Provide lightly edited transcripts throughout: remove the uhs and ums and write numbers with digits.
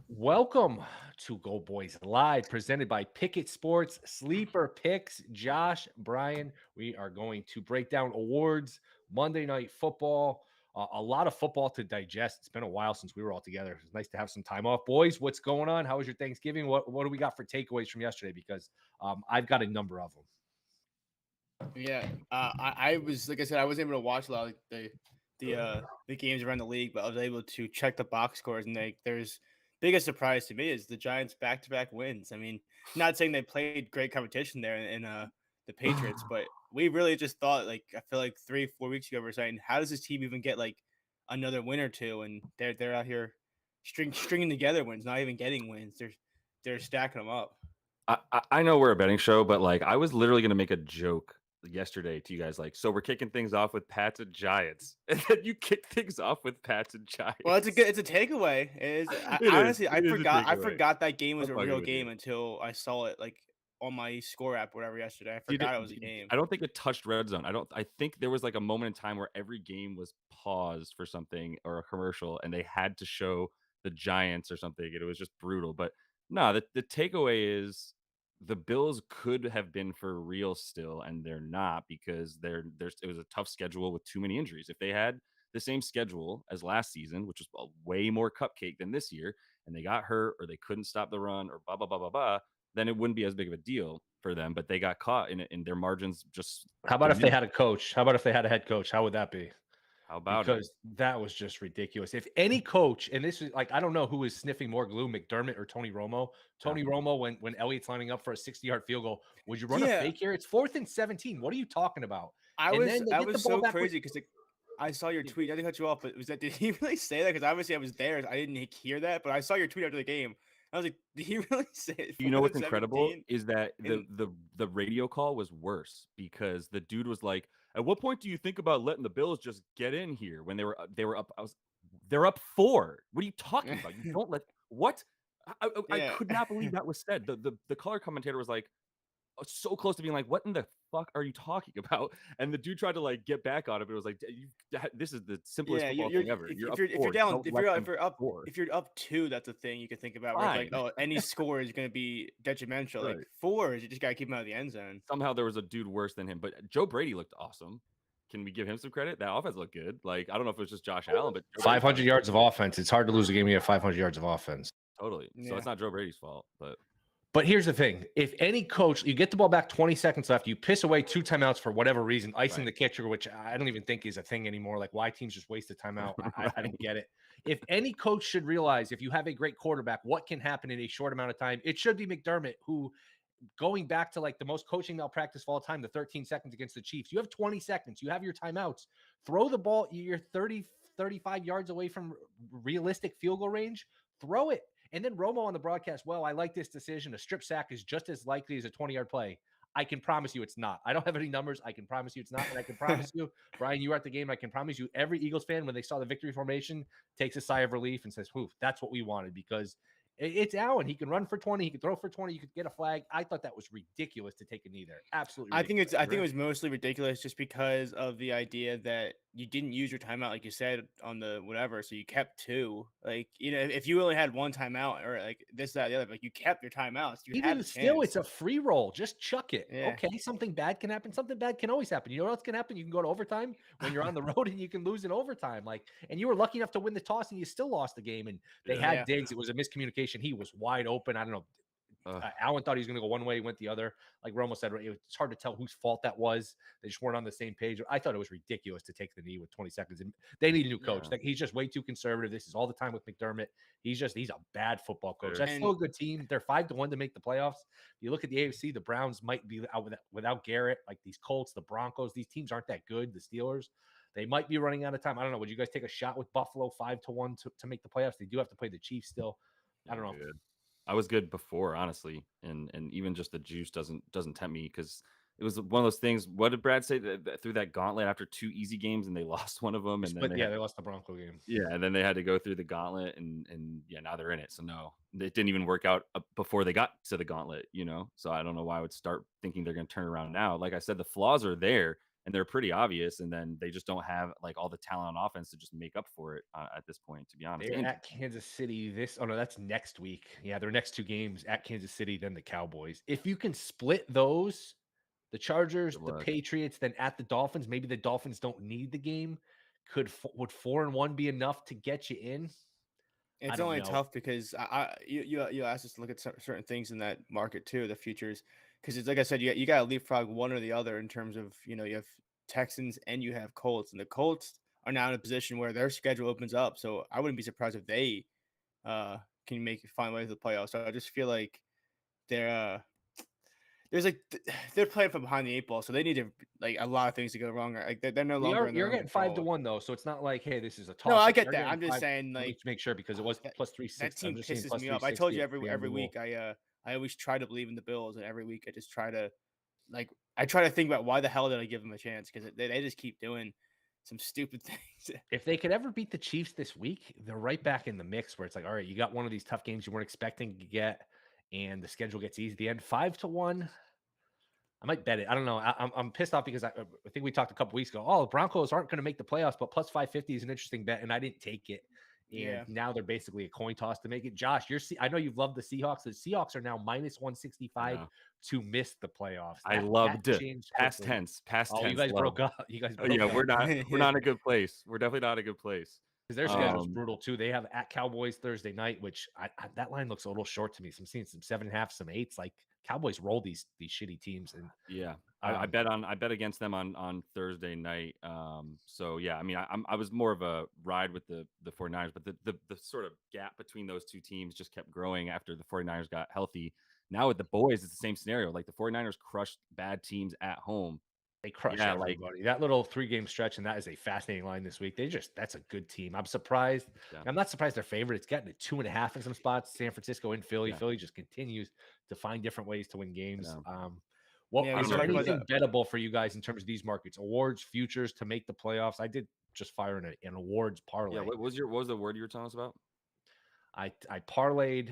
Welcome to GoldBoys Live, presented by Pickett Sports Sleeper Picks. Josh, Brian, we are going to break down awards, Monday Night Football, a lot of football to digest. It's been a while since we were all together. It's nice to have some time off. Boys, what's going on? How was your Thanksgiving? What do we got for takeaways from yesterday? Because I've got a number of them. Yeah, I was like I said, I wasn't able to watch a lot of the games around the league, but I was able to check the box scores, and there's biggest surprise to me is the Giants back to back wins. I mean, not saying they played great competition there in the Patriots, but we really just thought like I feel like 3 4 weeks ago we were saying how does this team even get like another win or two, and they're out here stringing together wins, not even getting wins. They're stacking them up. I know we're a betting show, but like I was literally gonna make a joke yesterday to you guys, like, so we're kicking things off with Pats and Giants, and then you kick things off with Pats and Well, Giants. it's a takeaway. It is. It is. Honestly, It is a I takeaway. forgot that game was I'm a fucking real with you. game until I saw it like on my score app, or whatever, yesterday. I Did forgot it it, was a game. I don't think it touched red zone. I think there was like a moment in time where every game was paused for something or a commercial, and they had to show the Giants or something, and it was just brutal. But no, the takeaway is the Bills could have been for real still, and they're not because there's it was a tough schedule with too many injuries. If they had the same schedule as last season, which was a way more cupcake than this year, and they got hurt or they couldn't stop the run or blah blah blah blah blah, then it wouldn't be as big of a deal for them. But they got caught in it, and their margins just How about if they had diminished. a coach? How about if they had a head coach? How would that be? How about it? Because that was just ridiculous. If any coach, and this is like, I don't know who is sniffing more glue, McDermott or Tony Romo. Tony Definitely. Romo, when Elliott's lining up for a 60-yard field goal, would you run a Yeah, fake here? It's 4th and 17. What are you talking about? I And was then they I get the was ball so back with crazy because I saw your tweet. I didn't cut you off, but was that did he really say that? Because obviously I was there. I didn't hear that, but I saw your tweet after the game. I was like, did he really say it? You Fourth know and what's incredible 17? is that And the radio call was worse because the dude was like, "At what point do you think about letting the Bills just get in here when they were up? They're up 4. What are you talking about? You don't let what? I yeah. could not believe that was said. The color commentator was like, so close to being like, "What in the fuck are you talking about?" And the dude tried to like get back on it, but it was like, This is the simplest Yeah, football you're thing ever. You're if up you're 4. You down don't let if them you're up score. if you're up 2, that's a thing you can think about where it's like, Fine, oh, any score is gonna be detrimental. Like right? 4 is you just gotta keep him out of the end zone. Somehow there was a dude worse than him, but Joe Brady looked awesome. Can we give him some credit? That offense looked good. Like, I don't know if it was just Josh Allen, but Joe Brady 500 finally yards of offense. It's hard to lose a game when you have 500 yards of offense. totally. So it's Yeah. not Joe Brady's fault, but But here's the thing: if any coach, you get the ball back 20 seconds left, you piss away 2 timeouts for whatever reason, icing right, the catcher, which I don't even think is a thing anymore. Like, why teams just waste a timeout? I don't right. get it. If any coach should realize, if you have a great quarterback, what can happen in a short amount of time, it should be McDermott, who, going back to like the most coaching malpractice of all time, the 13 seconds against the Chiefs, you have 20 seconds, you have your timeouts, throw the ball, you're 30, 35 yards away from realistic field goal range, throw it. And then Romo on the broadcast, well, I like this decision. A strip sack is just as likely as a 20-yard play. I can promise you it's not. I don't have any numbers. I can promise you it's not. And I can promise you, Brian, you were at the game. I can promise you every Eagles fan, when they saw the victory formation, takes a sigh of relief and says, "Whew, that's what we wanted," because it's Allen. He can run for 20. He can throw for 20. You could get a flag. I thought that was ridiculous to take a knee there. Absolutely ridiculous. I think it was mostly ridiculous just because of the idea that you didn't use your timeout like you said on the whatever, so you kept 2. Like, if you only had 1 timeout or like this, that, the other, like you kept your timeouts, you had Even the still, chance. it's a free roll. Just chuck it. Yeah. Okay, something bad can happen. Something bad can always happen. You know what else can happen? You can go to overtime when you're on the road, and you can lose in overtime. Like, and you were lucky enough to win the toss, and you still lost the game. And they Yeah. had Yeah. Diggs. It was a miscommunication. He was wide open. I don't know. Ugh, Allen thought he was going to go one way, he went the other. Like Romo said, it's hard to tell whose fault that was. They just weren't on the same page. I thought it was ridiculous to take the knee with 20 seconds. And they need a new coach. yeah, Like, he's just way too conservative. This is all the time with McDermott. He's a bad football coach. fair. That's still And a good team. They're 5-1 to make the playoffs. You look at the AFC, the Browns might be out without Garrett. Like, these Colts, the Broncos, these teams aren't that good. The Steelers, they might be running out of time. I don't know. Would you guys take a shot with Buffalo 5-1 to make the playoffs? They do have to play the Chiefs still. I Yeah, don't I'm know. good. I was good before, honestly, and even just the juice doesn't tempt me because it was one of those things. What did Brad say through that gauntlet after 2 easy games and they lost one of them, They and then split. they Yeah, had they lost the Bronco game. yeah, and then they had to go through the gauntlet, and yeah, now they're in it. So no, it didn't even work out before they got to the gauntlet, you know. So I don't know why I would start thinking they're going to turn around now. Like I said, the flaws are there. and they're pretty obvious. And then they just don't have like all the talent on offense to just make up for it at this point, to be honest. They're And at Kansas City oh no, that's next week. Yeah, their next 2 games at Kansas City, then the Cowboys. If you can split those, the Chargers, good the luck. Patriots, then at the Dolphins, maybe the Dolphins don't need the game. Would 4-1 be enough to get you in? I It's don't only know. tough because you asked us to look at certain things in that market too, the futures, because it's like I said, you got to leapfrog one or the other in terms of you have Texans and you have Colts, and the Colts are now in a position where their schedule opens up, so I wouldn't be surprised if they can find ways to the playoffs. So I just feel like they're there's like they're playing from behind the 8 ball, so they need to like a lot of things to go wrong. Like they're no longer in their You're own getting 5 to control. 1 though, so it's not like, hey, this is a No, toss I up. get They're that. getting I'm just 5. saying, Let me like, make sure because it was that plus that 360. I'm team just seeing pisses plus me off. I told 360 you at every FanDuel. week. I always try to believe in the Bills, and every week I just try to like I try to think about why the hell did I give them a chance, because they just keep doing some stupid things. If they could ever beat the Chiefs this week, they're right back in the mix where it's like, all right, you got one of these tough games you weren't expecting to get, and the schedule gets easy at the end. 5 to 1. I might bet it. I don't know. I'm pissed off because I think we talked a couple weeks ago. Oh, the Broncos aren't going to make the playoffs, but plus 550 is an interesting bet, and I didn't take it. And Yeah, now they're basically a coin toss to make it. Josh, I know you've loved the Seahawks. The Seahawks are now minus 165 Yeah. to miss the playoffs. I That loved it. changed Past quickly. tense, past Oh, you tense. guys Love. broke up. You guys Oh, broke yeah, up. we're not in a good place. We're definitely not in a good place. Because their schedule's brutal too. They have at Cowboys Thursday night, which that line looks a little short to me. So I'm seeing some 7.5, some 8s. Like Cowboys roll these shitty teams, and Yeah. I um, bet against them on Thursday night. So yeah, I mean, I was more of a ride with the 49ers, but the sort of gap between those two teams just kept growing after the 49ers got healthy. Now with the boys, it's the same scenario. Like the 49ers crushed bad teams at home. they crush Yeah, like everybody. That little 3-game stretch, and that is a fascinating line this week. That's a good team. I'm surprised. yeah, I'm not surprised they're favored. It's gotten to 2.5 in some spots. San Francisco and Philly. yeah, Philly just continues to find different ways to win I games. know. What yeah. I We is don't know there if talked it about was anything that. bettable for you guys in terms of these markets? Awards, futures to make the playoffs. I did just fire an awards yeah, parlay. what was the word you were telling us about? I parlayed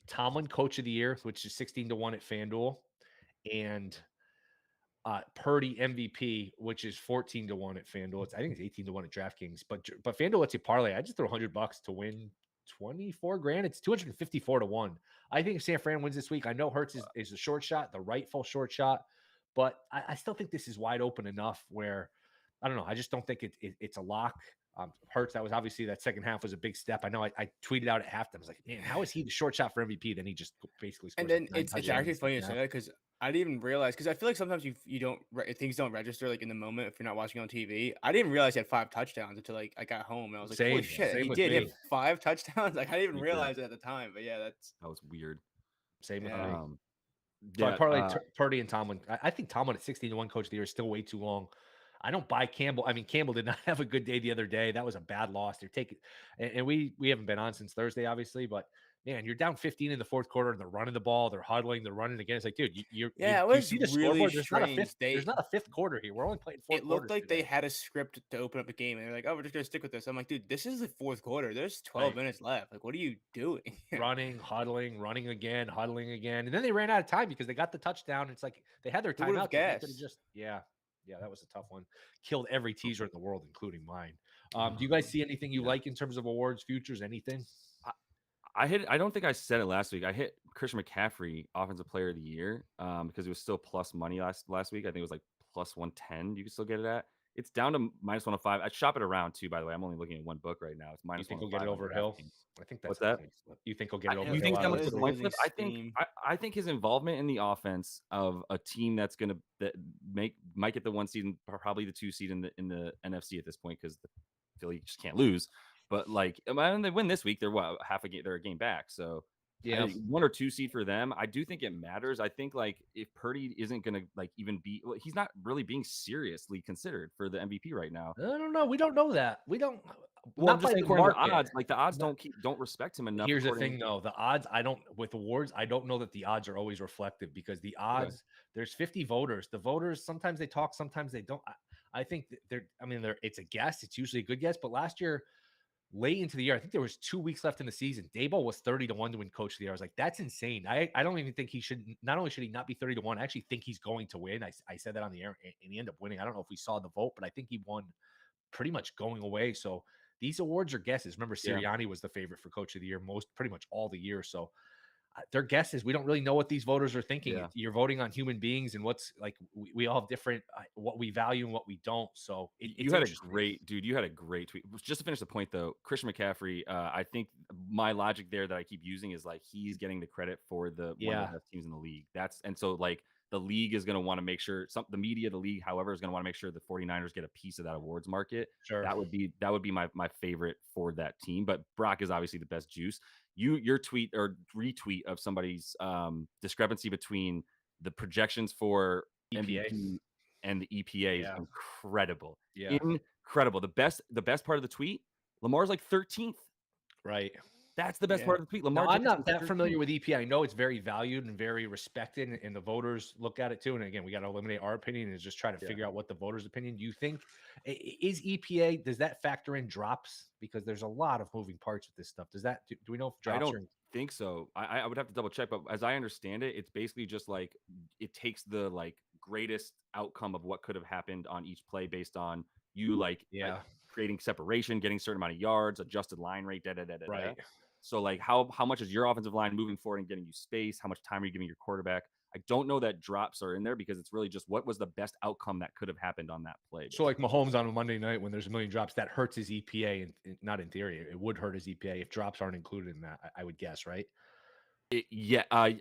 Tomlin Coach of the Year, which is 16 to 1 at FanDuel, and Purdy MVP, which is 14 to 1 at FanDuel. I think it's 18 to 1 at DraftKings, but FanDuel lets you parlay. I just throw $100 to win 24 grand. It's 254 to 1. I think if San Fran wins this week, I know Hurts is a short shot, the rightful short shot, but I still think this is wide open enough where I don't know. I just don't think it's a lock. Hurts, that was obviously that second half was a big step. I know I tweeted out at halftime. I was like, man, how is he the short shot for MVP? Then he just basically And scores like then 9 it's touchdowns in actually the funny second to say half. that because I didn't even realize, because I feel like sometimes you don't things don't register like in the moment if you're not watching on TV. I didn't realize he had 5 touchdowns until like I got home and I was like, holy shit, Same he with did me. hit 5 touchdowns. Like I didn't even Me too. realize it at the time, but yeah, that's That was weird. Same with yeah. me. Um, So I yeah, parlayed Purdy and Tomlin. I think Tomlin at 16 to 1 coach of the year is still way too long. I don't buy Campbell. I mean, Campbell did not have a good day the other day. That was a bad loss. They're taking, and we haven't been on since Thursday, obviously. But man, you're down 15 in the fourth quarter, and they're running the ball. They're huddling. They're running again. It's like, dude, Yeah, it you was see the really scoreboard. There's not a fifth. strange. There's not a fifth quarter here. We're only playing 4 It looked quarters like they today. had a script to open up a game, and they're like, "Oh, we're just gonna stick with this." I'm like, "Dude, this is the fourth quarter. There's 12 Right. minutes left. Like, what are you doing?" Running, huddling, running again, huddling again, and then they ran out of time because they got the touchdown. It's like they had their Who would have timeout. They could have guessed? just, yeah, that was a tough one. Killed every teaser in the world, including mine. Do you um, guys see anything you yeah. like in terms of awards, futures, anything? I don't think I said it last week. I hit Christian McCaffrey Offensive Player of the Year because it was still plus money last week. I think it was like plus 110. You can still get it at. It's down to minus 105. I shop it around too, by the way. I'm only looking at one book right now. It's You minus think he'll get it 105 on over Hill? DraftKings. I think that's What's a that? coin flip. You think he'll get it over You Hill think out that of much the is a Losing coin three? flip? steam. I think his involvement in the offense of a team that's gonna might get the 1 seed and probably the 2 seed in the NFC at this point because the Philly just can't lose. But like, when they win this week, they're what half a game. They're a game back. So Yeah. 1 or 2 seed for them. I do think it matters. I think like if Purdy isn't gonna like even be, well, he's not really being seriously considered for the MVP right now. I don't know. We don't know that. We don't. Well, I'm Not just by saying the according to the market. odds, like the odds Not- don't respect him enough. Here's the According, thing, though. The odds, I don't, with awards, I don't know that the odds are always reflective because the odds, there's 50 voters. The voters, sometimes they talk, sometimes they don't. I think that it's a guess. It's usually a good guess. But last year, late into the year, I think there was 2 weeks left in the season. Daboll was 30-1 to win Coach of the Year. I was like, that's insane. I don't even think he should. Not only should he not be 30-1, I actually think he's going to win. I said that on the air, and he ended up winning. I don't know if we saw the vote, but I think he won pretty much going away. So these awards are guesses. Remember, Sirianni was the favorite for Coach of the Year pretty much all the year. So they're guesses. We don't really know what these voters are thinking. Yeah. You're voting on human beings, and what's like we all have different what we value and what we don't. So you had a great dude. You had a great tweet. Just to finish the point, though, Christian McCaffrey. I think my logic there that I keep using is like he's getting the credit for one of the best teams in the league. So like the league is going to want to make sure the media, the league, however, is going to want to make sure the 49ers get a piece of that awards market. Sure. That would be my favorite for that team. But Brock is obviously the best juice. Your tweet or retweet of somebody's discrepancy between the projections for EPA MVP and the EPA is incredible. Yeah. Incredible. The best part of the tweet, Lamar's like 13th. Right. That's the best part of the tweet. Lamar. Now, I'm not that familiar with EPA. I know it's very valued and very respected, and the voters look at it too. And again, we got to eliminate our opinion and just try to figure out what the voters' opinion. Do you think is EPA? Does that factor in drops? Because there's a lot of moving parts with this stuff. Does that? Do we know if drops? I don't think so. I would have to double check, but as I understand it, it's basically just like it takes the like greatest outcome of what could have happened on each play based on you like creating separation, getting a certain amount of yards, adjusted line rate, right. So like how much is your offensive line moving forward and getting you space? How much time are you giving your quarterback? I don't know that drops are in there because it's really just what was the best outcome that could have happened on that play. So like Mahomes on a Monday night when there's a million drops, that hurts his EPA, and not in theory. It would hurt his EPA if drops aren't included in that. I would guess, right? I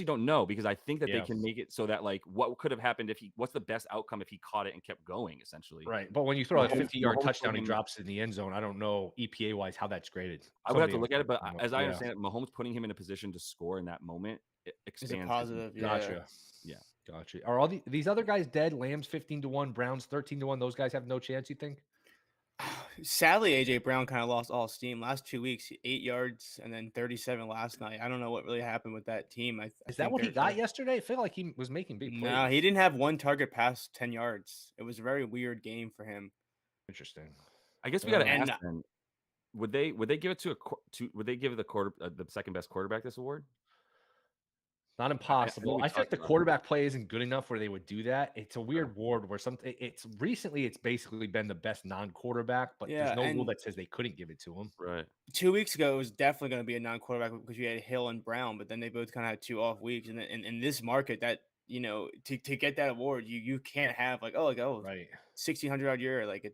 don't know because I think that they can make it so that like what could have happened what's the best outcome if he caught it and kept going essentially. Right. But when you throw a 50-yard touchdown, he drops in the end zone. I don't know EPA wise how that's graded. I would have to look at it, but as I understand it, Mahomes putting him in a position to score in that moment expands. It's a positive. Gotcha. Yeah. Gotcha. Are all these other guys dead? Lamb's 15-1, Browns 13-1. Those guys have no chance, you think? Sadly, AJ Brown kind of lost all steam last 2 weeks. 8 yards and then 37 last night. I don't know what really happened with that team. Is that what he got yesterday? I feel like he was making big plays. No, he didn't have one target past 10 yards. It was a very weird game for him. Interesting. I guess we got to ask them. Would they give it would they give the second best quarterback this award? Not impossible. I think the quarterback play isn't good enough where they would do that. It's a weird award where it's basically been the best non-quarterback, but there's no rule that says they couldn't give it to him. Right. 2 weeks ago, it was definitely going to be a non-quarterback because you had Hill and Brown, but then they both kind of had 2 off weeks. And in this market, that to get that award, you can't have right 1,600-yard year. Like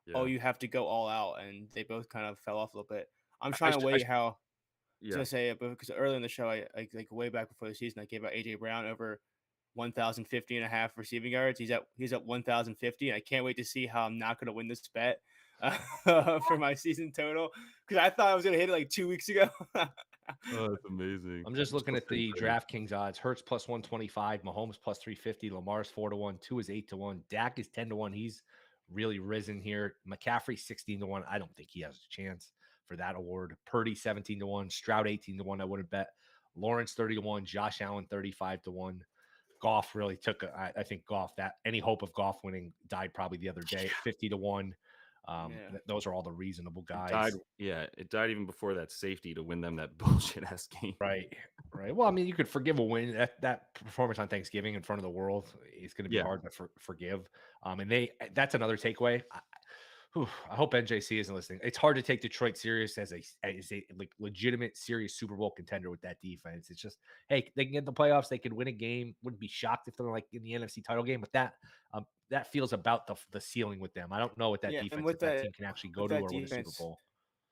you have to go all out, and they both kind of fell off a little bit. I'm trying to weigh how. I was gonna say because earlier in the show, I like way back before the season, I gave out AJ Brown over 1,050 and a half receiving yards. He's at 1,050, and I can't wait to see how I'm not gonna win this bet for my season total because I thought I was gonna hit it like 2 weeks ago. Oh, that's amazing. I'm just looking at the DraftKings odds. Hurts plus 125, Mahomes plus 350, Lamar's 4-1, 2 is 8-1, Dak is 10-1. He's really risen here. McCaffrey 16-1. I don't think he has a chance for that award. Purdy 17-1, Stroud 18-1. I wouldn't bet. Lawrence 30-1, Josh Allen 35-1. Goff really took I think Goff, that any hope of Goff winning died probably the other day at 50-1. Those are all the reasonable guys. It died even before that safety to win them that bullshit ass game. Right. Well, I mean, you could forgive a win. That performance on Thanksgiving in front of the world is going to be hard to forgive. And that's another takeaway. I hope NJC isn't listening. It's hard to take Detroit serious as a like legitimate, serious Super Bowl contender with that defense. It's just, hey, they can get the playoffs. They could win a game. Wouldn't be shocked if they're like in the NFC title game. But that feels about the ceiling with them. I don't know what that defense that team can actually go to or win a Super Bowl.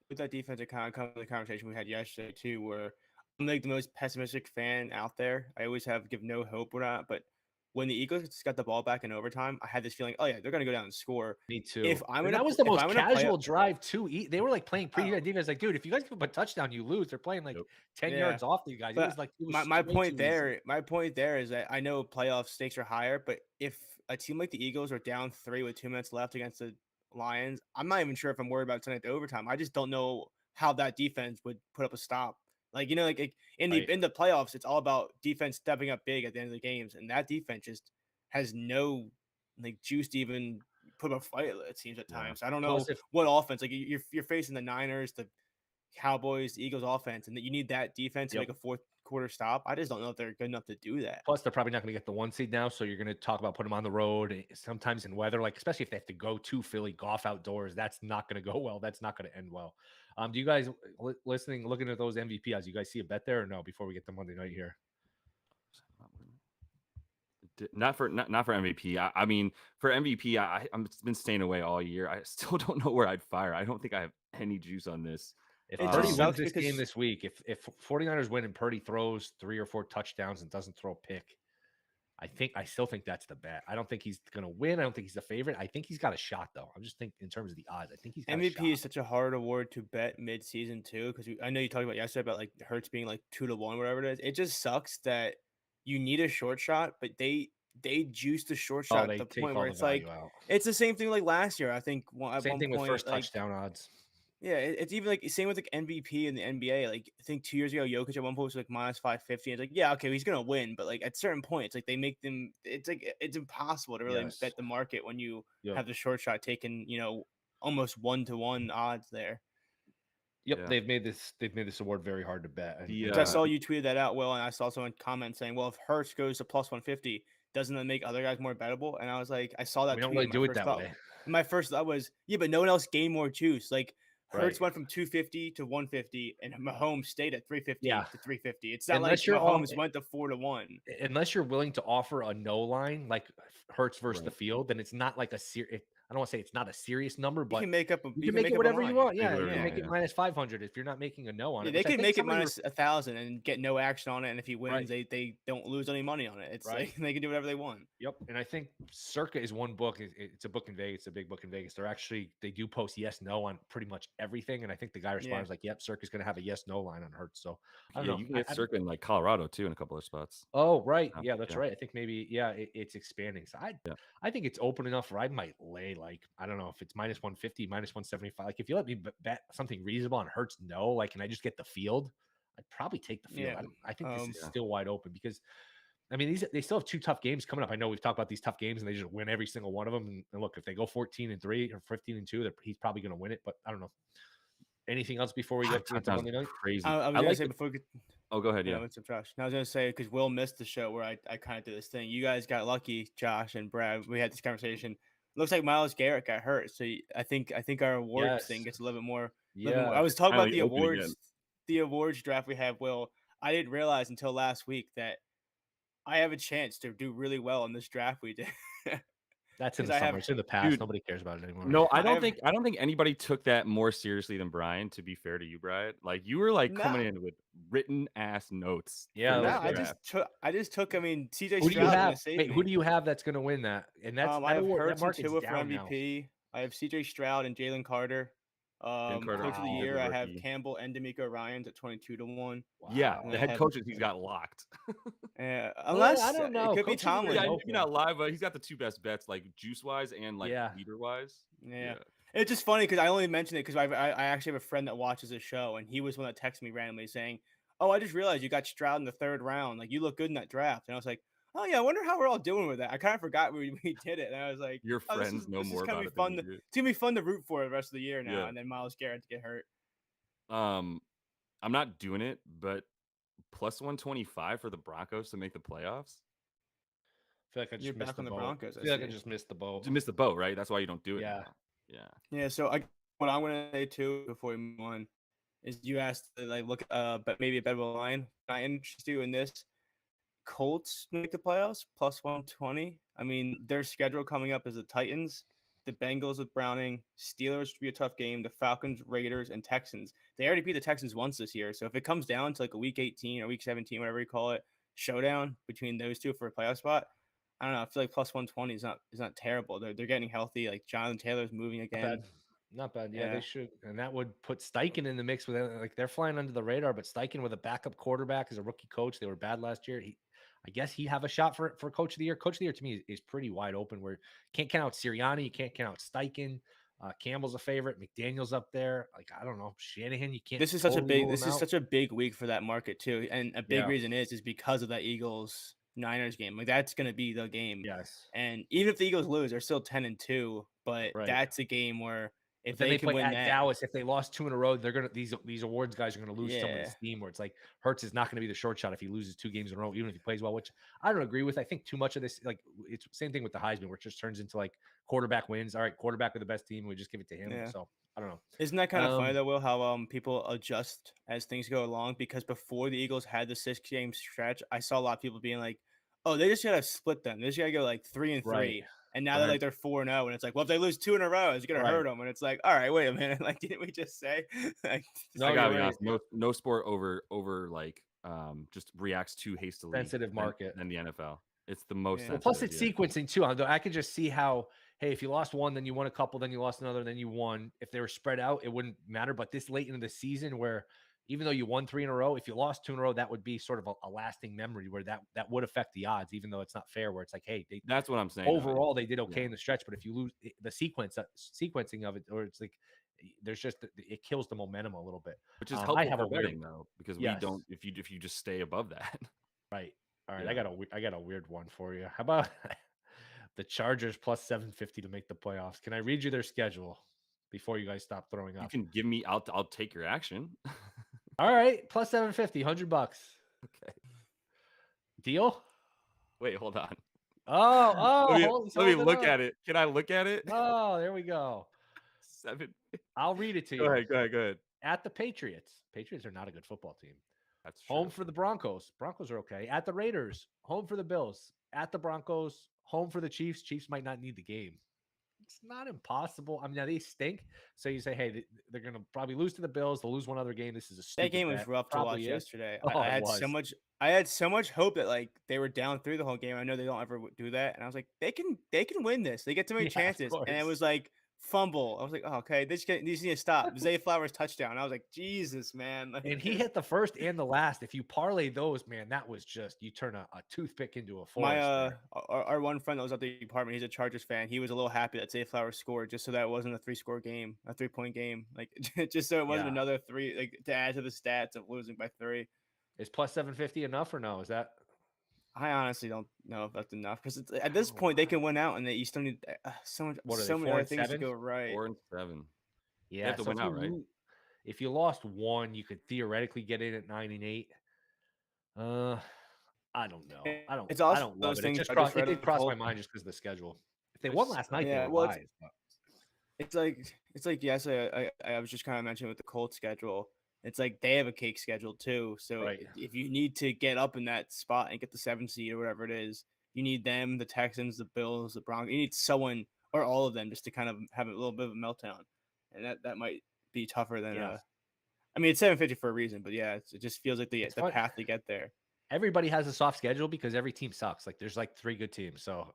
With that defense, it kind of comes to the conversation we had yesterday too, where I'm like the most pessimistic fan out there. I always give no hope or not, but when the Eagles got the ball back in overtime, I had this feeling, they're going to go down and score. Me too. That was the most casual drive too. They were like playing pretty good defense. Like, dude, if you guys give up a touchdown, you lose. They're playing like 10 yards off you guys. It was my point there is that I know playoff stakes are higher, but if a team like the Eagles are down 3 with 2 minutes left against the Lions, I'm not even sure if I'm worried about sending it to overtime. I just don't know how that defense would put up a stop. Like, in the playoffs, it's all about defense stepping up big at the end of the games, and that defense just has no juice to even put up a fight. It seems at Yeah. times. I don't know Plus, if what offense. Like you're facing the Niners, the Cowboys, the Eagles offense, and that you need that defense to Yep. make a fourth quarter stop. I just don't know if they're good enough to do that. Plus, they're probably not going to get the 1 seed now, so you're going to talk about putting them on the road. Sometimes in weather, like especially if they have to go to Philly, golf outdoors, that's not going to go well. That's not going to end well. Do you guys listening, looking at those MVP odds? You guys see a bet there or no? Before we get to Monday night here, Not for MVP. I mean, for MVP, I'm been staying away all year. I still don't know where I'd fire. I don't think I have any juice on this. if It Purdy just wins sucks this game because this week, if 49ers win and Purdy throws 3 or 4 touchdowns and doesn't throw a pick, I still think that's the bet. I don't think he's going to win. I don't think he's the favorite. I think he's got a shot though. I'm just thinking in terms of the odds. I think he's got a MVP shot. is such a hard award to bet mid-season too, because I know you talked about yesterday about like Hurts being like 2-1, whatever it is. It just sucks that you need a short shot, but they juice the short Oh, shot they to the take point all where the it's like value out. it's the same thing like last year. I think at Same one thing with point, first like touchdown odds. yeah, it's even like same with like MVP in the NBA. Like I think 2 years ago, Jokic at one point was like minus 550. It's like yeah, okay, he's gonna win, but like at certain points, like they make them. It's like it's impossible to really Yes. bet the market when you Yep. have the short shot taken. Almost 1-to-1 odds there. Yep, Yeah. they've made this award very hard to bet. And, The, I saw you tweeted that out, Will, and I saw someone comment saying, "Well, if Hurts goes to plus 150, doesn't that make other guys more bettable?" And I was like, I saw that we don't tweet. really do it that way. My first thought was, yeah, but no one else gained more juice. Like Hurts Right. went from 250 to 150, and Mahomes stayed at 350 Yeah. to 350. It's not Unless like you're Mahomes went to 4-1. unless you're willing to offer a no line like Hurts versus the Right. field, then it's not like a serious. I don't want to say it's not a serious number, You but can make up a you can make it up a whatever you line. want. Yeah, whatever you you can want, make it yeah. minus 500 if you're not making a no on Yeah, it. they which I could think make it some of your- minus 1,000 and get no action on it, and if he wins, Right. they don't lose any money on it. It's Right. like they can do whatever they want. Yep, and I think Circa is one book. It's a book in Vegas. It's a big book in Vegas. They do post yes no on pretty much everything, and I think the guy responds like, "Yep, Circa's going to have a yes no line on Hurts." So I don't Yeah, know. you can get Circa in like Colorado too in a couple of spots. Oh, right. Yeah, Yeah, that's yeah. right. I think maybe it's expanding. So Yeah. I think it's open enough where I might lay like I don't know if it's minus 150, minus 175. Like if you let me bet something reasonable on Hurts, no. Like, can I just get the field? I'd probably take the field. Yeah. I think this is Yeah. still wide open because I mean they still have 2 tough games coming up. I know we've talked about these tough games and they just win every single one of them. And look, if they go 14-3 or 15-2, he's probably going to win it. But I don't know. Anything else before we get to Touchdowns Monday night? crazy. I was I gonna like say the- before we get Oh, go ahead. yeah, Yeah. it's some trash. I was gonna say because Will missed the show where I kind of did this thing. You guys got lucky, Josh and Brad. We had this conversation. Looks like Myles Garrett got hurt, so I think our awards thing Yes. gets a little bit more. Yeah. I was talking about Finally open again. the awards draft we have. Will, I didn't realize until last week that I have a chance to do really well in this draft we did. That's in 'Cause the I summer. have- It's in the past. Dude, Nobody cares about it anymore. No, I I don't have- think anybody took that more seriously than Brian, to be fair to you, Brian. Like you were like coming No. in with written ass notes. Yeah, for it was this No, draft. I just took. I mean, CJ Who do you Stroud have? gonna save Wait, me. who do you have that's going to win that? And that's I have Hurts and market's Tua for down now. MVP. I have CJ Stroud and Jalen Carter. Carter, Coach of the wow, year, the I have rookie. Campbell and D'Amico Ryans at 22-1. Yeah, Wow. the I head have- coaches he's got locked. Unless I don't know. it could be Coaches are Tomlin. pretty Yeah, open. maybe not live, but he's got the 2 best bets, like juice wise and like Yeah. leader wise. Yeah. It's just funny because I only mentioned it because I actually have a friend that watches this show, and he was one that texted me randomly saying, "Oh, I just realized you got Stroud in the 3rd round. Like you look good in that draft." And I was like, "Oh yeah, I wonder how we're all doing with that." I kind of forgot we did it, and I was like, Your "Oh, this friends is- know this is more gonna about be it than fun. you do. It's gonna be fun to root for the rest of the year now." Yeah. And then Myles Garrett to get hurt. I'm not doing it, but plus 125 for the Broncos to make the playoffs. I feel like I You're just missed back the on the boat. Broncos, I I feel like I see. just missed the boat. To miss the boat, right? That's why you don't do it. Yeah. now. Yeah. Yeah, so what I'm gonna say too before we move on is you asked to like look but maybe a better line. I interested you in this. Colts make the playoffs plus 120. I mean, their schedule coming up is the Titans, the Bengals with Browning, Steelers would be a tough game, the Falcons, Raiders, and Texans. They already beat the Texans once this year. So if it comes down to like a week 18 or week 17, whatever you call it, showdown between those two for a playoff spot, I don't know. I feel like plus 120 is not terrible. They're getting healthy. Like Jonathan Taylor's moving Not again. bad. Not bad. Yeah, Yeah. they should. And that would put Steichen in the mix with it. Like they're flying under the radar, but Steichen with a backup quarterback as a rookie coach. They were bad last year. I guess he'd have a shot for coach of the year. Coach of the year to me is pretty wide open where can't count out Sirianni. You can't count out Steichen. Campbell's a favorite. McDaniel's up there. Like, I don't know. Shanahan, you can't. This is such a big week for that market too. And a big reason is because of that Eagles Niners game. Like that's gonna be the game. Yes. And even if the Eagles lose, they're still 10-2. But Right. that's a game where if But then they they can play win at that, Dallas. If they lost 2 in a row, they're gonna these awards guys are gonna lose some of the yeah, steam. Where it's like Hurts is not gonna be the short shot if he loses 2 games in a row, even if he plays well. Which I don't agree with. I think too much of this, like it's same thing with the Heisman, where it just turns into like quarterback wins. All right, quarterback with the best team, we just give it to him. yeah. So I don't know. Isn't that kind of funny though, Will? How people adjust as things go along? Because before the Eagles had the 6-game stretch, I saw a lot of people being like, "Oh, they just gotta split them. They just gotta go like 3-3." Right. And now they're like they're 4-0, and it's like, well, if they lose 2 in a row, it's gonna hurt them. And it's like, all right, wait a minute, like didn't we just say? Like, No, I gotta you're be right. honest. No sport over like just reacts too hastily Sensitive market. than the NFL. It's the most Yeah. Well, sensitive. plus it's sequencing too. I could just see how, hey, if you lost one, then you won a couple, then you lost another, then you won. If they were spread out, it wouldn't matter. But this late into the season, where even though you won 3 in a row, if you lost 2 in a row, that would be sort of a lasting memory where that would affect the odds, even though it's not fair. Where it's like, hey, That's what I'm saying. overall they did okay in the stretch, but if you lose the sequencing of it, or it's like there's just it kills the momentum a little bit. Which is I helpful have for a weird, betting though, because we yes, don't if you just stay above that. right. All right, Yeah. I got a weird one for you. How about the Chargers plus 750 to make the playoffs? Can I read you their schedule before you guys stop throwing You up? can give me I'll take your action. All right, plus 750, $100. Okay. Deal? Wait, hold on. Oh, let me look at it. Can I look at it? Oh, there we go. 7. I'll read it to you. Go ahead. At the Patriots. Patriots are not a good football team. That's true. Home for the Broncos. Broncos are okay. At the Raiders. Home for the Bills. At the Broncos. Home for the Chiefs. Chiefs might not need the game. It's not impossible. I mean, now they stink. So you say, hey, they're going to probably lose to the Bills. They'll lose one other game. This is a stupid that game was bet. rough to Probably watch yesterday. Oh, I had so much hope that like they were down through the whole game. I know they don't ever do that, and I was like, they can win this. They get too many Yeah, of chances, and it course. was like fumble. I was like, oh, okay, these need to stop. Zay Flowers touchdown. I was like, Jesus, man. Like, And he hit the first and the last. If you parlay those, man, that was just you turn a toothpick into a forest. my our one friend that was at the apartment, he's a Chargers fan. He was a little happy that Zay Flowers scored just so that it wasn't a 3-score game, a 3-point game, like just so it wasn't another 3, like to add to the stats of losing by 3. Is plus 750 enough or no? Is that? I honestly don't know if that's enough because at this point they can win out and you still need so many other things to go right. 4 and 7. Yeah, They have to win out, right? If you lost one, you could theoretically get in at 9 and 8. I don't know. It's also I don't love those it. things It did cross my mind just because of the schedule. If they won last night, yeah, they were well, live. it's like yes, I was just kind of mentioning with the Colts schedule. It's like they have a cake schedule too. So Right. if you need to get up in that spot and get the 7th seed or whatever it is, you need them, the Texans, the Bills, the Broncos. You need someone or all of them just to kind of have a little bit of a meltdown, and that might be tougher than I mean, it's 750 for a reason, but yeah, it just feels like the path to get there. Everybody has a soft schedule because every team sucks. Like there's like 3 good teams, so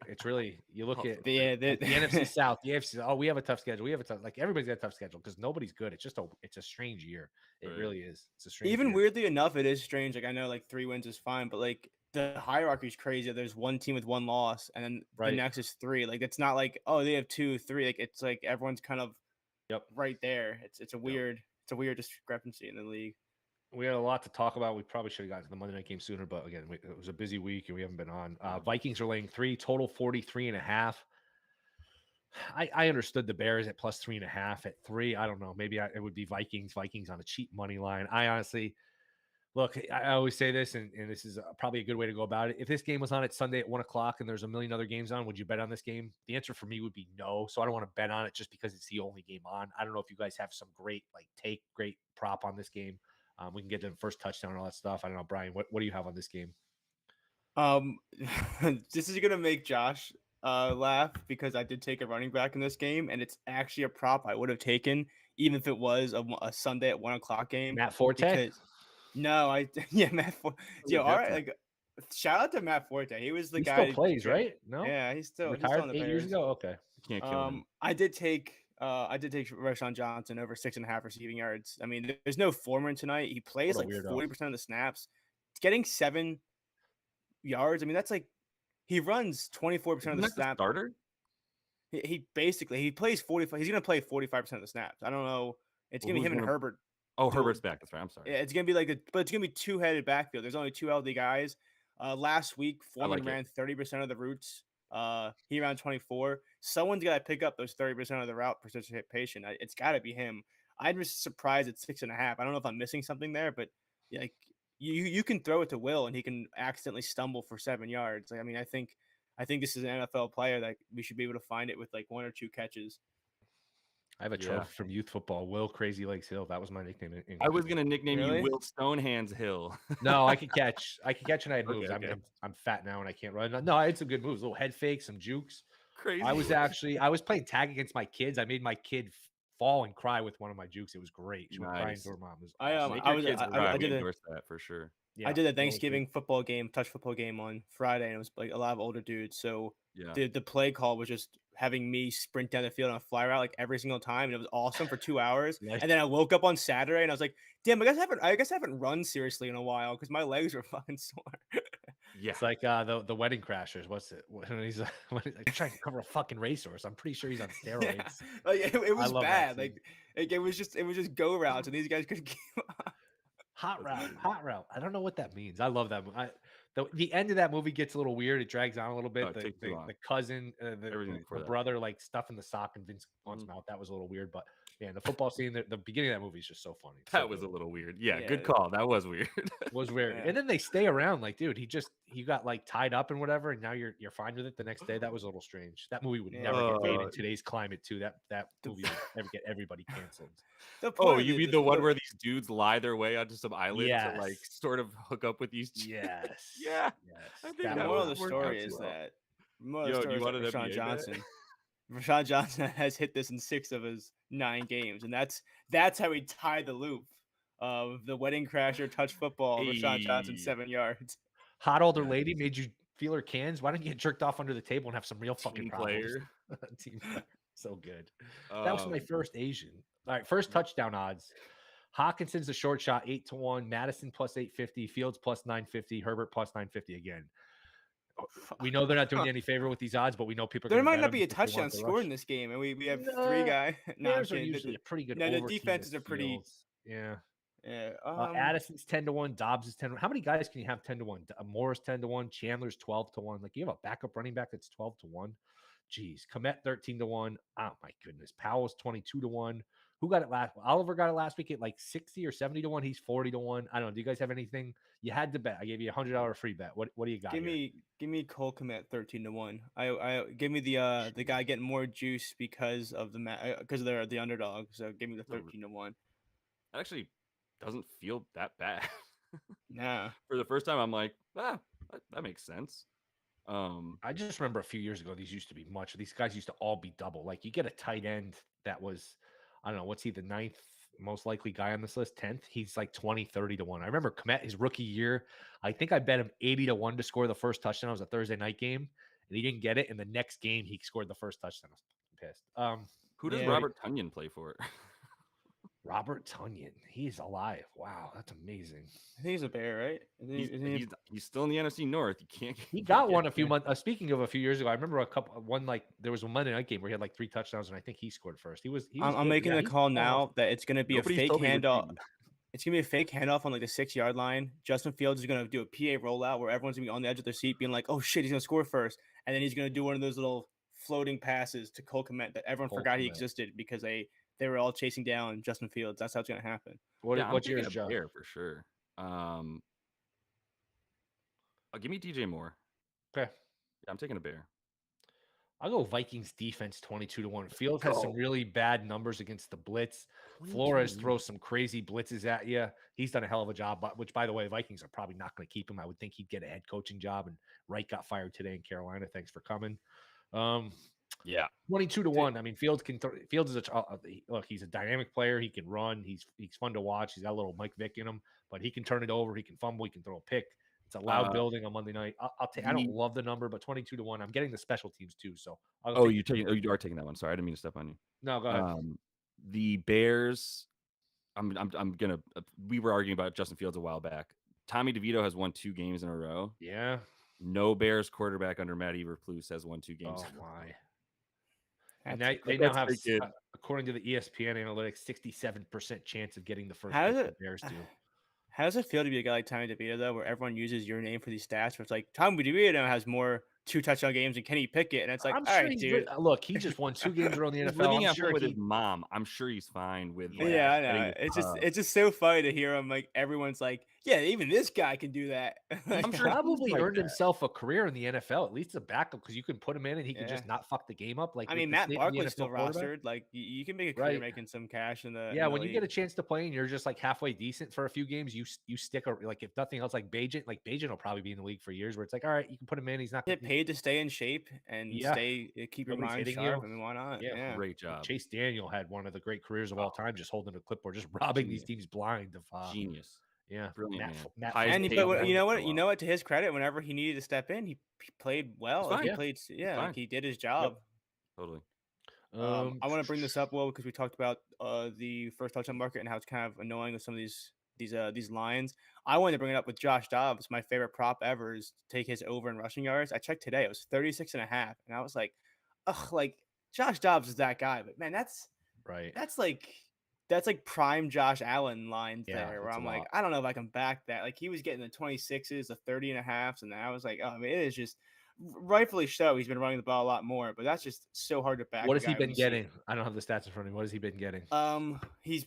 it's really you look at the NFC South, the AFC. Oh, we have a tough schedule. We have a tough like everybody's got a tough schedule because nobody's good. It's just a strange year. It really is. It's a strange. Even year. weirdly enough, it is strange. Like I know, like 3 wins is fine, but like the hierarchy is crazy. There's one team with 1 loss, and then the next is 3. Like it's not like they have 2, 3. Like it's like everyone's kind of right there. It's a weird discrepancy in the league. We had a lot to talk about. We probably should have gotten to the Monday night game sooner, but again, it was a busy week and we haven't been on. Vikings are laying 3, total 43.5. I understood the Bears at plus 3.5 at 3. I don't know. Maybe it would be Vikings on a cheap money line. I honestly look, I always say this, and this is probably a good way to go about it. If this game was on at Sunday at 1:00 and there's a million other games on, would you bet on this game? The answer for me would be no. So I don't want to bet on it just because it's the only game on. I don't know if you guys have some great prop on this game. We can get to the first touchdown and all that stuff. I don't know, Brian, what do you have on this game? This is gonna make Josh laugh because I did take a running back in this game, and it's actually a prop I would have taken even if it was a Sunday at 1:00 game. Matt Forte? Matt Forte. All right, like shout out to Matt Forte. He was the guy. He still plays, right? No, yeah, he's still retired on the 8 years ago. Okay, can't kill him. I did take Rashawn Johnson over 6.5 receiving yards. I mean, there's no Foreman tonight. He plays like 40% of the snaps. It's getting 7 yards. I mean, that's like he runs 24% of the snaps. Starter? He plays 45. He's gonna play 45% of the snaps. I don't know. It's gonna be him and Herbert. Oh, Herbert's back. That's right. I'm sorry. Yeah, it's gonna be but it's gonna be 2-headed backfield. There's only 2 healthy guys. Last week, Foreman like it. ran 30% of the routes. He ran 24. Someone's got to pick up those 30% of the route participation. It's got to be him. I'm just surprised at 6.5. I don't know if I'm missing something there, but like you can throw it to Will and he can accidentally stumble for 7 yards. Like, I mean, I think this is an NFL player that we should be able to find it with like 1 or 2 catches. I have a trophy from youth football. Will Crazy Legs Hill. That was my nickname. I was gonna nickname Really? you Will Stonehands Hill. No, I could catch. I could catch, and I had moves. Okay, I mean, okay. I'm fat now and I can't run. No, I had some good moves. Little head fakes, some jukes. Crazy. I was playing tag against my kids. I made my kid fall and cry with one of my jukes. It was great. She was crying Nice. to her mom. It was I awesome. Make I your was kids I cry. did We a endorse that for sure. Yeah, I did a that was good. Thanksgiving football game, touch football game on Friday, and it was like a lot of older dudes. So Yeah. the play call was just having me sprint down the field on a fly route like every single time, and it was awesome for 2 hours. Nice. And then I woke up on Saturday and I was like, "Damn, I guess I haven't run seriously in a while because my legs were fucking sore." Yeah. It's like the Wedding Crashers. What's it? When he's when he's like trying to cover a fucking racehorse. I'm pretty sure he's on Yeah. steroids. Like it was love that bad. scene. Like it was just go routes, and these guys could keep up. Hot route. I don't know what that means. I love that movie. The end of that movie gets a little weird. It drags on a little bit. Oh, it takes too long. The cousin, Everything before the that. brother, like stuff in the sock in Vince Vaughn's mouth. That was a little weird. But man, the football scene, the beginning of that movie is just so funny. So That was a little weird. Yeah, Yeah. good call. That was weird. was weird. Yeah. And then they stay around. Like, dude, he got like tied up and whatever, and now you're fine with it the next day. That was a little strange. That movie would never get made in today's climate, too. That movie would never get everybody canceled. Oh, you mean the one where these dudes lie their way onto some island to like Yes. sort of hook up with these chicks? Yes. Yeah. Yes. I think The that moral of would the work story out is well. that Rashawn NBA bet? Johnson. Rashawn Johnson has hit this in 6 of his 9 games, and that's how he tied the loop of the Wedding Crasher touch football. Rashawn Johnson Hey. 7 yards. Hot older lady made you feel her cans. Why don't you get jerked off under the table and have some real fucking Team problems? player. Team player. So good. That was my Um, first Asian. All right, first touchdown odds. Hawkinson's the short shot, 8-1. Madison plus 850. Fields plus 950. Herbert plus 950 again. We know they're not doing you any favor with these odds, but we know people are There gonna might bet not them be a because they touchdown want the scored rush. in this game, and we have No, 3 guys. No, I'm Bears are kidding. usually a pretty good No, the over team defenses with are pretty. Fields. Yeah. Yeah. Addison's 10-1. Dobbs is 10. How many guys can you have 10-1? Morris 10-1. Chandler's 12-1. Like, you have a backup running back that's 12-1. Jeez. Komet 13-1. Oh my goodness. Powell's 22-1. Who got it last? Oliver got it last week at like 60 or 70-1. He's 40-1. I don't know. Do you guys have anything? You had to bet. I gave you $100 free bet. What do you got? Give me Cole Kmet 13-1. I give me the guy getting more juice because of because they're the underdog. So give me the 13-1. That actually doesn't feel that bad. Nah. For the first time, I'm like, that makes sense. I just remember a few years ago, these used to be much. These guys used to all be double. Like, you get a tight end that was, I don't know, what's he, the 9th most likely guy on this list? 10th? He's like 20-30-1. I remember Komet, his rookie year, I think I bet him 80-1 to score the first touchdown. It was a Thursday night game, and he didn't get it. And the next game, he scored the first touchdown. I was pissed. Who does Yeah. Robert Tonyan play for? Robert Tonyan. He's alive. Wow, that's amazing. I think he's a Bear, right? He's still in the NFC North. You can't. He got one a few months. Speaking of a few years ago, I remember there was a Monday night game where he had like 3 touchdowns, and I think he scored first. He was. I'm making the call now that it's going to be Nobody's a fake told me which handoff. team. It's going to be a fake handoff on like the 6-yard line. Justin Fields is going to do a PA rollout where everyone's going to be on the edge of their seat being like, oh shit, he's going to score first. And then he's going to do one of those little floating passes to Cole Kmet that everyone forgot he existed because they were all chasing down Justin Fields. That's how it's going to happen. What's yours, Joe? Bear for sure. Give me DJ Moore. Okay. Yeah, I'm taking a Bear. I'll go Vikings defense 22-1. Fields has some really bad numbers against the blitz. Flores throws some crazy blitzes at you. He's done a hell of a job, which, by the way, Vikings are probably not going to keep him. I would think he'd get a head coaching job, and Wright got fired today in Carolina. Thanks for coming. Yeah, 22-1. I mean, Fields can. Fields is look. He's a dynamic player. He can run. He's fun to watch. He's got a little Mike Vick in him, but he can turn it over. He can fumble. He can throw a pick. It's a loud building on Monday night. I'll take. I don't love the number, but 22-1. I'm getting the special teams too. So you are taking that one. Sorry, I didn't mean to step on you. No, go ahead. The Bears. I'm gonna. We were arguing about Justin Fields a while back. Tommy DeVito has won 2 games in a row. Yeah. No Bears quarterback under Matt Eberflus has won 2 games. Oh my. And they now have, according to the ESPN analytics, 67% chance of getting the first. How does it? Bears do. How does it feel to be a guy like Tommy DeVito though, where everyone uses your name for these stats? Where it's like Tommy DeVito has more 2 touchdown games than Kenny Pickett, and it's like, I'm all sure right, he's dude. look. He just won 2 games around the He's NFL. living I'm at sure home with his he. mom. I'm sure he's fine with like Yeah. Yeah, I getting know. his It's just so funny to hear him like everyone's like, yeah, even this guy can do that. He I'm sure he's probably like earned that. himself a career in the NFL, at least a backup, because you can put him in and he can Yeah. just not fuck the game up. Like I with mean, the Matt state of the Barkley's still NFL quarterback, rostered. Like you can make a career right? making some cash in the Yeah, when you get league. a chance to play and you're just like halfway decent for a few games, you stick like if nothing else, like Bajan will probably be in the league for years. Where it's like, all right, you can put him in. He's not Get gonna. paid to stay in shape and Yeah, keep your nobody's mind hitting sharp. you. I mean, why not? Yeah, Yeah. Great job. Chase Daniel had one of the great careers of all Oh, time, just holding a clipboard, just robbing these genius. teams blind of. Genius. Yeah, Brilliant man. Matt Highest And Flynn paid was you know for what? a You while. know what? To his credit, whenever he needed to step in, he played well. He's Like he fine. yeah, played, He's yeah, like fine. he did his yep. job. Totally. I want to bring this up, Will, because we talked about the first touchdown market and how it's kind of annoying with some of these lines. I wanted to bring it up with Josh Dobbs. My favorite prop ever is to take his over in rushing yards. I checked today; it was 36.5, and I was like, ugh, like Josh Dobbs is that guy, but man, right. that's like prime Josh Allen lines Yeah, there, where that's a I'm like, lot. I don't know if I can back that. Like he was getting the 26s, the 30.5s, and I was like, oh, I mean, it is just rightfully so. He's been running the ball a lot more, but that's just so hard to back. What A has he guy when been you see getting? I don't have the stats in front of me. What has he been getting? he's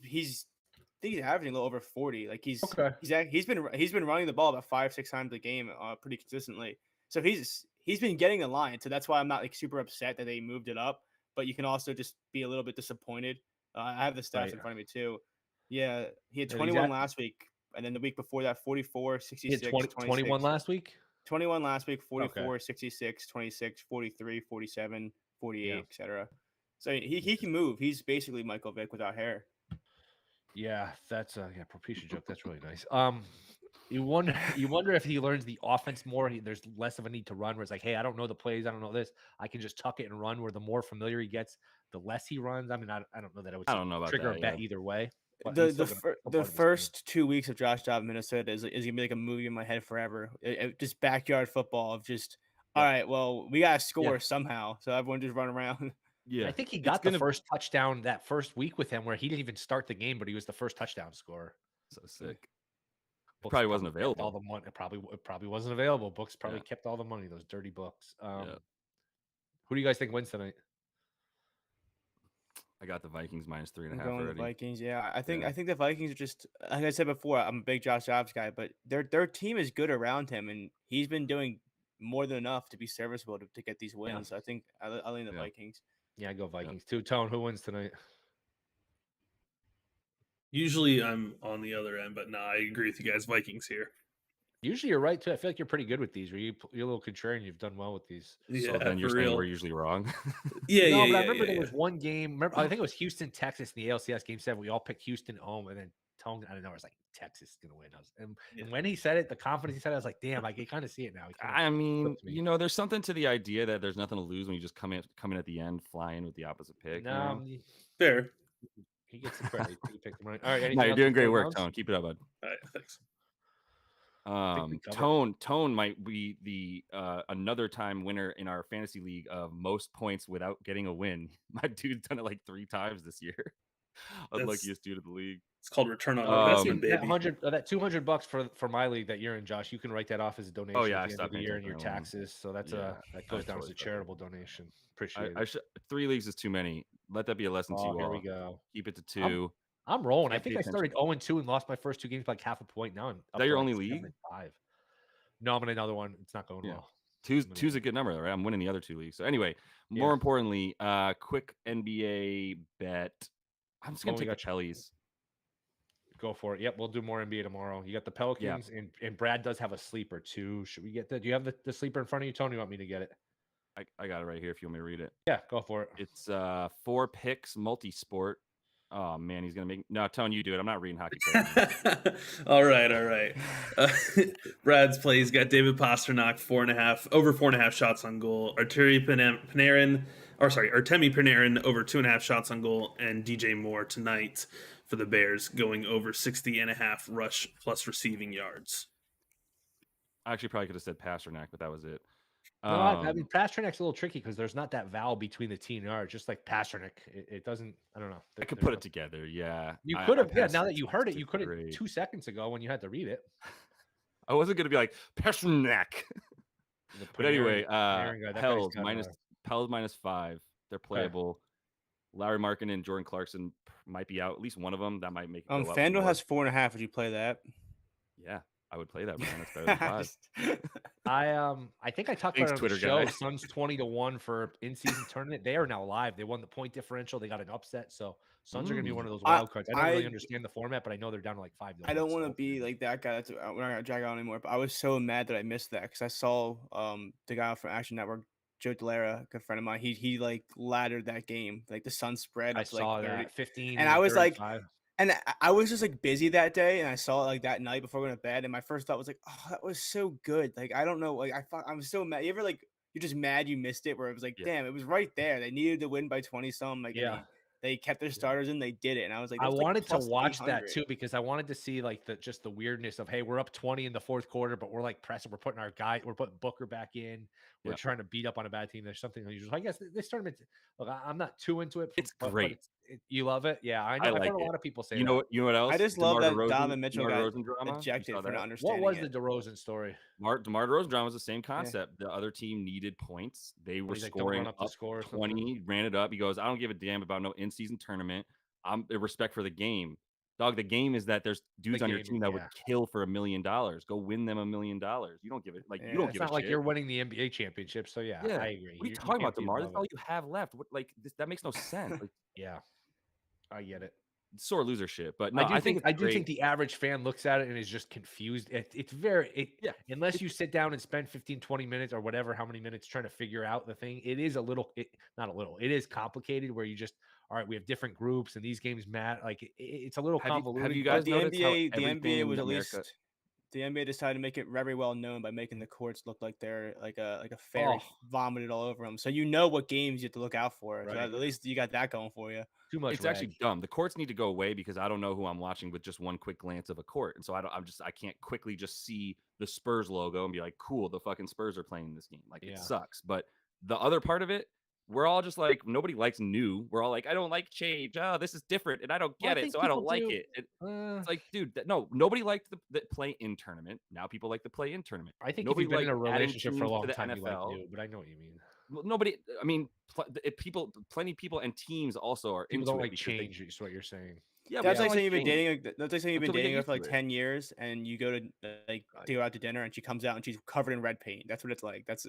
I think he's averaging a little over 40. Like Okay. he's been running the ball about 5-6 times a game, pretty consistently. So he's been getting the line. So that's why I'm not like super upset that they moved it up. But you can also just be a little bit disappointed. I have the stats Right. in front of me too. Yeah, he had And he's 21 at last week, and then the week before that, 44, he had 66, 21 26. last week. 21 last week, Okay. 44, 66, 26, 43, 47, 48, Yeah. etc. So he can move. He's basically Michael Vick without hair. Yeah, that's yeah, Propecia joke. That's really nice. You wonder if he learns the offense more. There's less of a need to run. Where it's like, hey, I don't know the plays. I don't know this. I can just tuck it and run. Where the more familiar he gets, the less he runs. I mean, I don't know that I would I don't know about trigger a that. bet Yeah. either way. But he's still gonna, still The part of this team. first 2 weeks of Josh Dobbs in Minnesota is gonna be like a movie in my head forever. Just backyard football of just all Yep. right. Well, we gotta Yeah. score somehow, so everyone just run around. Yeah. I think he It's got the gonna first touchdown that first week with him, where he didn't even start the game, but he was the first touchdown scorer. so sick. Books Probably wasn't kept all available. the money. It probably wasn't available. Books probably Yeah. kept all the money. Those dirty books. Yeah. Who do you guys think wins tonight? I got the Vikings minus I'm 3.5 going with already. the Vikings. Yeah, I think Yeah. the Vikings are just like I said before. I'm a big Josh Dobbs guy, but their team is good around him, and he's been doing more than enough to be serviceable to get these wins. Yeah. So I think I lean the Yeah. Vikings. Yeah, I go Vikings too. Tone, who wins tonight? Usually I'm on the other end, but no, I agree with you guys. Vikings here. Usually you're right too. I feel like you're pretty good with these. You're a little contrarian. You've done well with these. Yeah, So then you're for saying real. we're usually wrong. Yeah, No, yeah, but I yeah, remember yeah, there was one game. Remember, I think it was Houston, Texas in the ALCS game 7. We all picked Houston at home, and then Tone, I don't know, I was like, Texas is gonna win. And when he said it, the confidence he said, I was like, damn, I can kind of see it now. He kinda I mean, flipped me. you know, there's something to the idea that there's nothing to lose when you just come in at the end, fly in with the opposite pick. You know? Fair. He gets the credit. He picked him right. All right, No, anything you're else doing before great we work, bounce? Tone. Keep it up, bud. All right, thanks. we covered Tone might be the another time winner in our fantasy league of most points without getting a win. My dude's done it like 3 times this year. Unluckiest dude in the league. It's called return on That investment, baby. that $200 for my league that you're in, Josh. You can write that off as a donation yeah, I at the end of stopped the paying year in your attention to that one. taxes. So that's Yeah, that goes I down totally as a stopped charitable donation. Appreciate I it. 3 leagues is too many. Let that be a lesson to Oh, you here all. we go. Keep it to 2. I'm rolling. I Can't think pay I started 0-2 and lost my first 2 games by like half a point. Now I'm up that to your like only 7 league? and 5. No, I'm in another one. It's not going Yeah. well. Two's a good number, though, right? I'm winning the other 2 leagues. So anyway, more importantly, quick NBA bet. I'm just gonna we take the Pellies. Go for it. Yep, we'll do more NBA tomorrow. You got the Pelicans, and Brad does have a sleeper too. Should we get that? Do you have the sleeper in front of you, Tony? You want me to get it? I got it right here if you want me to read it. Yeah, go for it. It's 4 picks, multi-sport. Oh man, he's gonna make no. Tone, you do it. I'm not reading hockey players. all right. Brad's play. He's got David Pastrnak over 4.5 shots on goal. Artemi Panarin over 2.5 shots on goal, and DJ Moore tonight for the Bears going over 60.5 rush plus receiving yards. I actually probably could have said Pasternak, but that was it. No, I mean Pasternak's a little tricky because there's not that vowel between the T and R. Just like Pasternak, it doesn't. I don't know. I could There's put no, it together. Yeah, you I could have. Yeah. passed Now it that you since heard it, you 6th could have grade. 2 seconds ago when you had to read it. I wasn't gonna be like Pasternak. The But anyway, Panarin guy, that guy's got Pels -5. They're playable. Larry Markin and Jordan Clarkson might be out. At least one of them. That might make it go up FanDuel more. has 4.5. Would you play that? Yeah, I would play that, Brian. That's better than 5. I think I talked Thanks, about it on Twitter the show. guy. Suns 20-1 for in-season tournament. They are now live. They won the point differential. They got an upset. So Suns are going to be one of those wild cards. I don't really understand the format, but I know they're down to like 5-1. I don't want to be like that guy. We're not gonna drag out anymore. But I was so mad that I missed that because I saw the guy from Action Network, Joe Delara, a good friend of mine. He like laddered that game, like the Suns spread. I Up to, saw like 30. that 15, and I was 35. like, and I was just like busy that day, and I saw it like that night before going to bed. And my first thought was like, oh, that was so good. Like I don't know, like I'm so mad. You ever like you're just mad you missed it? Where it was like, damn, it was right there. They needed to win by 20 some. Like yeah. They kept their starters in, they did it. And I was like, I wanted to watch 800. that too because I wanted to see like the weirdness of, hey, we're up 20 in the fourth quarter, but we're like pressing, we're putting our guy, we're putting Booker back in, we're trying to beat up on a bad team. There's something unusual. I guess this tournament, look, I'm not too into it. It's great. You love it, yeah. I know. I've heard a lot of people say you know what else? I just DeMar love that DeRozan, Donovan Mitchell got drama. ejected for not what understanding was it. the DeRozan story. DeMar DeRozan drama was the same concept. The other team needed points. They were scoring up up the score 20, ran it up. He goes, I don't give a damn about no in-season tournament. I'm respect for the game. Dog, the game is that there's dudes on your team that would kill for $1 million. Go win them $1 million. You don't give it like you don't give a shit. It's not like you're winning the NBA championship. So yeah, I agree. What are you talking about, DeMar? That's all you have left. What that makes no sense. Like, yeah, I get it. Sore loser shit, but no, I do think the average fan looks at it and is just confused. It's very unless you sit down and spend 15-20 minutes or whatever, how many minutes trying to figure out the thing. It is it is complicated where you just, all right, we have different groups and these games matter. Like it's a little convoluted. Have you guys noticed how the NBA was at least the NBA decided to make it very well known by making the courts look like they're like a fairy vomited all over them. So you know what games you have to look out for. Right. So at least you got that going for you. Too much. It's actually dumb. The courts need to go away because I don't know who I'm watching with just one quick glance of a court, and so I can't quickly just see the Spurs logo and be like, cool, the fucking Spurs are playing this game. Like it sucks. But the other part of it, we're all just like, nobody likes new. We're all like, I don't like change. Oh, this is different, and I don't get it, so I don't like it. It's like, dude, no, nobody liked the play-in tournament. Now people like the play-in tournament. I think nobody if you've been in a relationship for a long time, you like new, but I know what you mean. Well, nobody. I mean, plenty of people and teams also are people into don't it like change. Is what you're saying. Yeah, that's like saying you've been dating. That's like saying you've been dating her for like 10 years, and you go to to go out to dinner, and she comes out and she's covered in red paint. That's what it's like. That's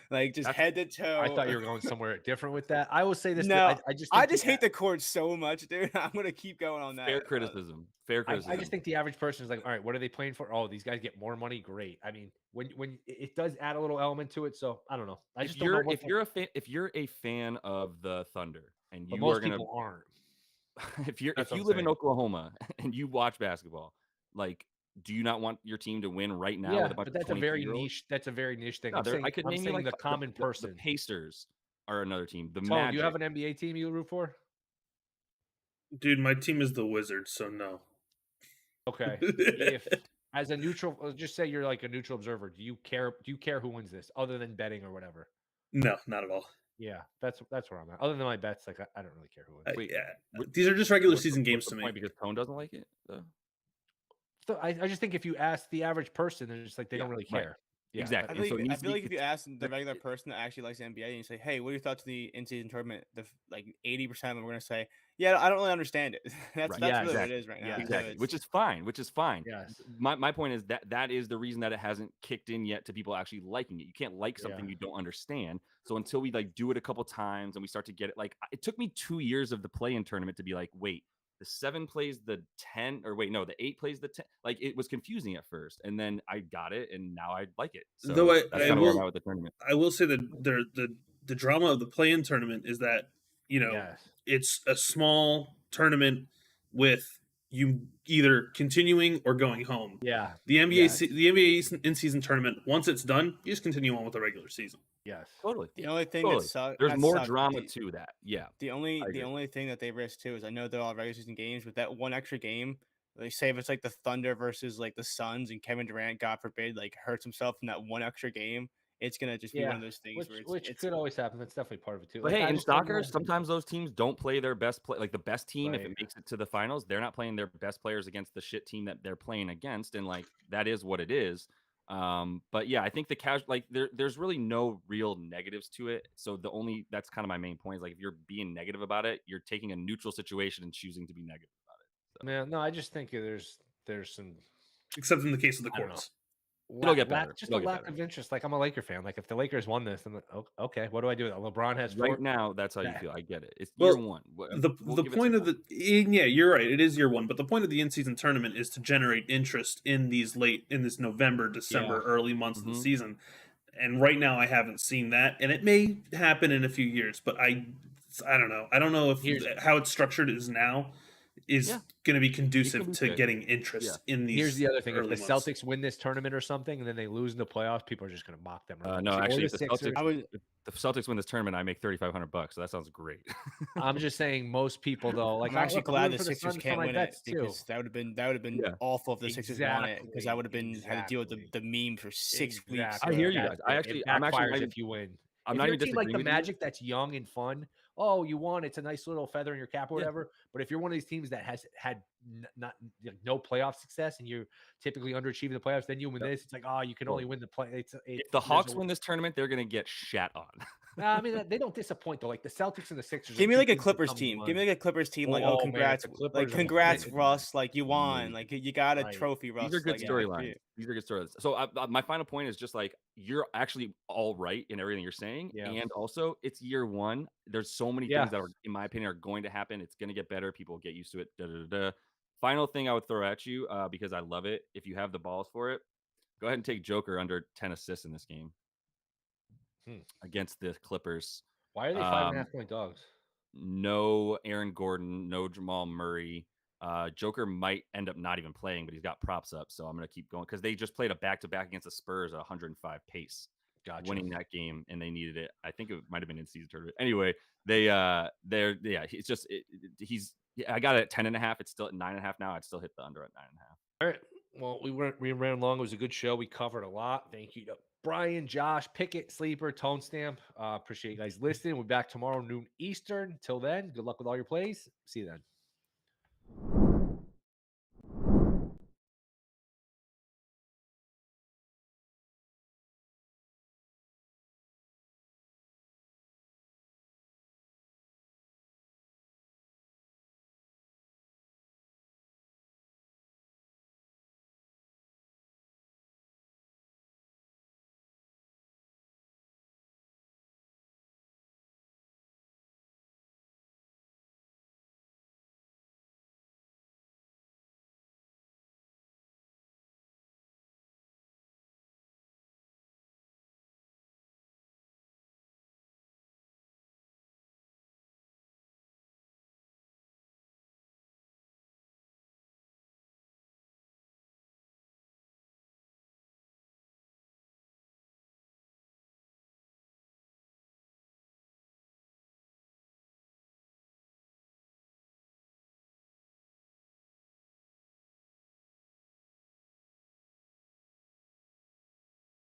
like just head to toe. I thought you were going somewhere different with that. I will say this. No, I just hate the court so much, dude. I'm gonna keep going on that. Fair criticism. Fair criticism. I just think the average person is like, all right, what are they playing for? Oh, these guys get more money. Great. I mean, when it does add a little element to it, so I don't know. I just don't know if you're a fan of the Thunder and you most people aren't. If you live in Oklahoma and you watch basketball, like, do you not want your team to win right now? Yeah, with a bunch but that's a very niche. That's a very niche thing. No, I could name you like the common person. The Pacers are another team. The Tone, Magic. do you have an NBA team you root for? Dude, my team is the Wizards, so no. Okay. If as a neutral, just say you're like a neutral observer, do you care who wins this other than betting or whatever? No, not at all. Yeah, that's where I'm at. Other than my bets, like I don't really care who wins. Wait, these are just regular season games to me. Because Tone doesn't like it. So I just think if you ask the average person, they're just like they don't really care. Right. Yeah, exactly. I feel like if you ask the regular person that actually likes the NBA and you say, "Hey, what are your thoughts of the in-season tournament?" Like 80% of them are going to say, "Yeah, I don't really understand it." That's really what it is right now. Yeah, exactly. Which is fine. Yes. My point is that is the reason that it hasn't kicked in yet to people actually liking it. You can't like something you don't understand. So until we like do it a couple times and we start to get it, like it took me 2 years of the play-in tournament to be like, wait, the 7 plays the 10, or wait, no, the 8 plays the 10. Like it was confusing at first, and then I got it, and now I like it. So though that's kind of where I'm at with the tournament. I will say that the drama of the play-in tournament is that it's a small tournament with you either continuing or going home. Yeah. The NBA in-season tournament, once it's done, you just continue on with the regular season. Yes. Totally. The only thing that sucks, there's more drama to that. Yeah. The only thing that they risk too is I know they're all regular season games, but that one extra game, they say if it's like the Thunder versus like the Suns and Kevin Durant, God forbid, like hurts himself in that one extra game, it's gonna just be one of those things where which it's could always happen. That's definitely part of it too. But Like, hey, I in just don't soccer, know. sometimes those teams don't play their best play. Like the best team, if it Right. makes it to the finals, they're not playing their best players against the shit team that they're playing against, and like that is what it is. But yeah, I think the casual like there's really no real negatives to it. So that's kind of my main point is like if you're being negative about it, you're taking a neutral situation and choosing to be negative about it. Man, no, I just think there's some, except in the case of the I don't know. courts. It'll get better. Just a It'll get lack better. of interest. Like, I'm a Laker fan. Like, if the Lakers won this, then okay, what do I do? LeBron has Right 4. now, that's how you that- feel. I get it. It's year Well, one. We'll the give it some point of time. yeah, you're right. It is year one, but the point of the in season tournament is to generate interest in this November, Yeah. December, early months of the Mhm. season. And right now, I haven't seen that, and it may happen in a few years, but I don't know. I don't know if Here's how it's structured is now is Yeah. going to be It conducive can be to fixed. getting Yeah. interest in Here's these the other thing. If early the months. Celtics win this tournament or something, and then they lose in the playoffs, people are just going to mock them. No, relentlessly. Or actually, the Sixers. if the Celtics win this tournament, I make $3,500. So that sounds great. I'm just saying, most people though, like, I'm actually look, I'm glad rooting the for the Sixers Suns for can't my win it bets too. because that would have been Yeah. awful if the Sixers won it because I would have had to deal with Exactly. the meme for 6 weeks. I hear you That's guys. it. It I'm actually backfires not if you win. I'm If not you're a even team like the disagreeing with you. Magic that's young and fun, oh, you won. It's a nice little feather in your cap or Yeah. whatever. But if you're one of these teams that has had not like, no playoff success and you're typically underachieving the playoffs, then you win Yep. this. It's like, oh, you can only win the play. If the there's Hawks a- win this tournament, they're gonna get shat on. I mean, they don't disappoint though. Like the Celtics and the Sixers. Give are me two like a teams that Clippers come to team. Give mind. me like a Clippers team. Like, Oh, oh, man, if congrats, the Clippers like are congrats, winning, Russ. Like you won. Amazing. Like you got a Right. trophy, Russ. These are good like, storylines. These are good storylines. So my final point is just like you're actually all right in everything you're saying, Yeah. and also it's year one. There's so many Yeah. things that are, in my opinion, are going to happen. It's going to get better. People get used to it. Da, da, da, da. Final thing I would throw at you because I love it. If you have the balls for it, go ahead and take Joker under 10 assists in this game against the Clippers. Why are they 5.5-point dogs? No Aaron Gordon, no Jamal Murray. Joker might end up not even playing, but he's got props up, so I'm going to keep going because they just played a back-to-back against the Spurs at 105 pace, winning that game, and they needed it. I think it might have been in season tournament. Anyway, it's just I got it at 10.5. It's still at 9.5 now. I'd still hit the under at 9.5. All right. Well, we ran long. It was a good show. We covered a lot. Thank you to Brian, Josh, Pickett, Sleeper, Tone Stamp. Appreciate you guys listening. We'll be back tomorrow, noon Eastern. Till then, good luck with all your plays. See you then.